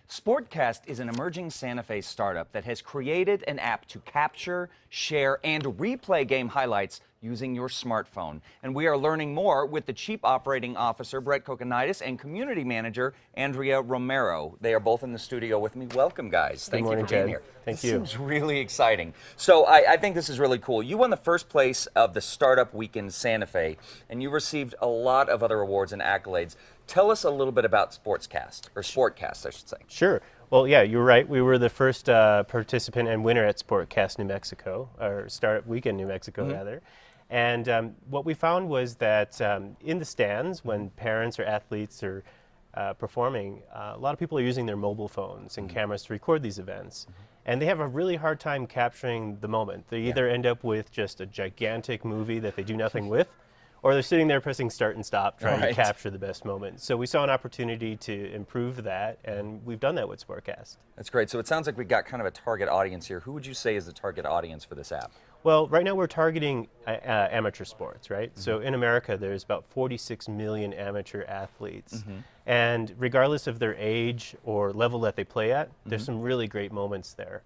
SportXast is an emerging Santa Fe startup that has created an app to capture, share, and replay game highlights using your smartphone. And we are learning more with the Chief Operating Officer, Brett Kokonitis, and Community Manager, Andrea Romero. They are both in the studio with me. Welcome, guys. Good morning, you for being Jed. here. Thank This you. seems really exciting. So I think this is really cool. You won the first place of the Startup Weekend Santa Fe, and you received a lot of other awards and accolades. Tell us a little bit about SportsXast, or SportXast, I should say. Sure. Well, yeah, you're right. We were the first participant and winner at SportXast New Mexico, or Startup Weekend New Mexico, rather. And what we found was that in the stands, when parents or athletes are performing, a lot of people are using their mobile phones and cameras to record these events. And they have a really hard time capturing the moment. They either end up with just a gigantic movie that they do nothing with, or they're sitting there pressing start and stop trying to capture the best moment. So we saw an opportunity to improve that, and we've done that with SportXast. That's great. So it sounds like we got kind of a target audience here. Who would you say is the target audience for this app? Well, right now we're targeting amateur sports, right? So in America, there's about 46 million amateur athletes. And regardless of their age or level that they play at, there's some really great moments there.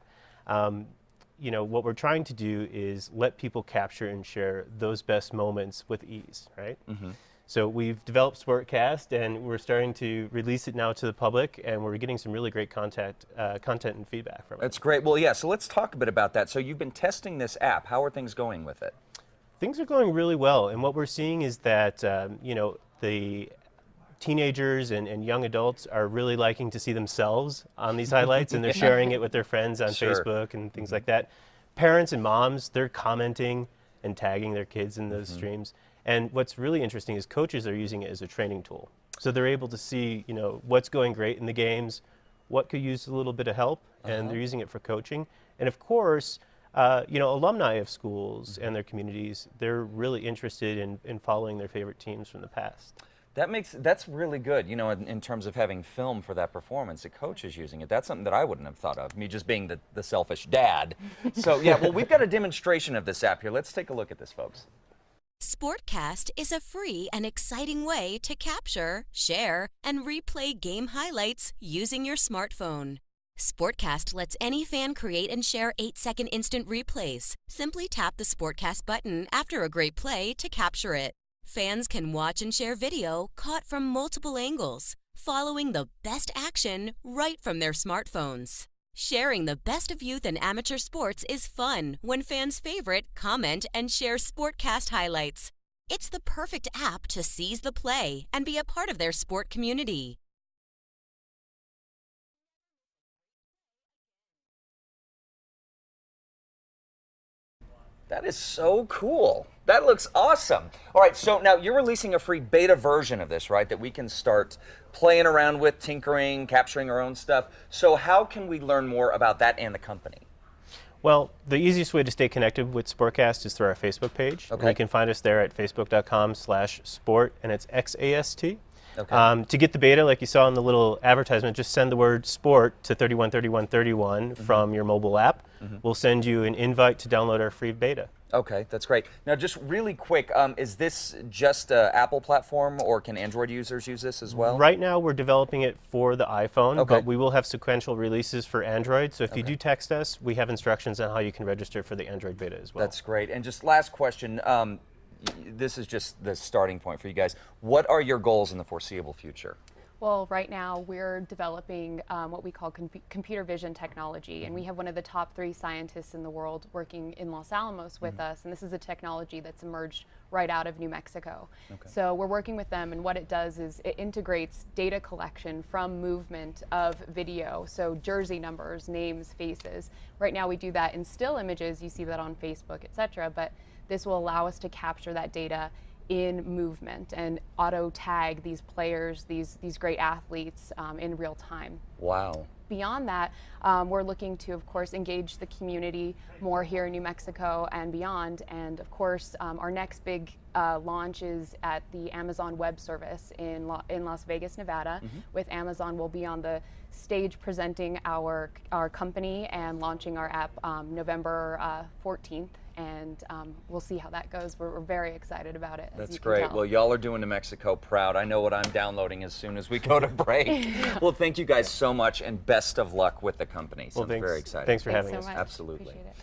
You know, what we're trying to do is let people capture and share those best moments with ease, right? So we've developed SportXast, and we're starting to release it now to the public, and we're getting some really great content and feedback from it. That's great. Well, yeah, so let's talk a bit about that. So you've been testing this app. How are things going with it? Things are going really well, and what we're seeing is that, you know, the teenagers and young adults are really liking to see themselves on these highlights, and they're sharing it with their friends on Facebook and things like that. Parents and moms, they're commenting and tagging their kids in those streams. And what's really interesting is coaches are using it as a training tool. So they're able to see, you know, what's going great in the games, what could use a little bit of help, and they're using it for coaching. And of course, you know, alumni of schools and their communities, they're really interested in following their favorite teams from the past. That's really good, you know, in terms of having film for that performance. A coach is using it. That's something that I wouldn't have thought of, me just being the selfish dad. So yeah, well, we've got a demonstration of this app here. Let's take a look at this, folks. SportXast is a free and exciting way to capture, share, and replay game highlights using your smartphone. SportXast lets any fan create and share 8-second instant replays. Simply tap the SportXast button after a great play to capture it. Fans can watch and share video caught from multiple angles, following the best action right from their smartphones. Sharing the best of youth and amateur sports is fun when fans favorite, comment, and share SportXast highlights. It's the perfect app to seize the play and be a part of their sport community. That is so cool. That looks awesome. All right, so now you're releasing a free beta version of this, right, that we can start playing around with, tinkering, capturing our own stuff. So how can we learn more about that and the company? Well, the easiest way to stay connected with SportXast is through our Facebook page. Okay. You can find us there at facebook.com/sport, and it's XAST. Okay. To get the beta, like you saw in the little advertisement, just send the word sport to 313131 from your mobile app. We'll send you an invite to download our free beta. Okay, that's great. Now, just really quick, is this just an Apple platform, or can Android users use this as well? Right now, we're developing it for the iPhone, Okay. but we will have sequential releases for Android. So if you do text us, we have instructions on how you can register for the Android beta as well. That's great. And just last question, this is just the starting point for you guys. What are your goals in the foreseeable future? Well, right now we're developing what we call computer vision technology, and we have one of the top 3 scientists in the world working in Los Alamos with us, and this is a technology that's emerged right out of New Mexico. So we're working with them, and what it does is it integrates data collection from movement of video, so jersey numbers, names, faces. Right now we do that in still images, you see that on Facebook, etc., but this will allow us to capture that data in movement and auto tag these players, these great athletes in real time. Wow. Beyond that, we're looking to, of course, engage the community more here in New Mexico and beyond. And of course, our next big launch is at the Amazon Web Service in Las Vegas, Nevada. With Amazon, we'll be on the stage presenting our company and launching our app November 14th and we'll see how that goes. We're very excited about it. That's great. Well, y'all are doing New Mexico proud. I know what I'm downloading as soon as we go to break. Well, thank you guys so much, and best of luck with the company. Sounds very exciting. Thanks for having so us. much. Absolutely. Appreciate it.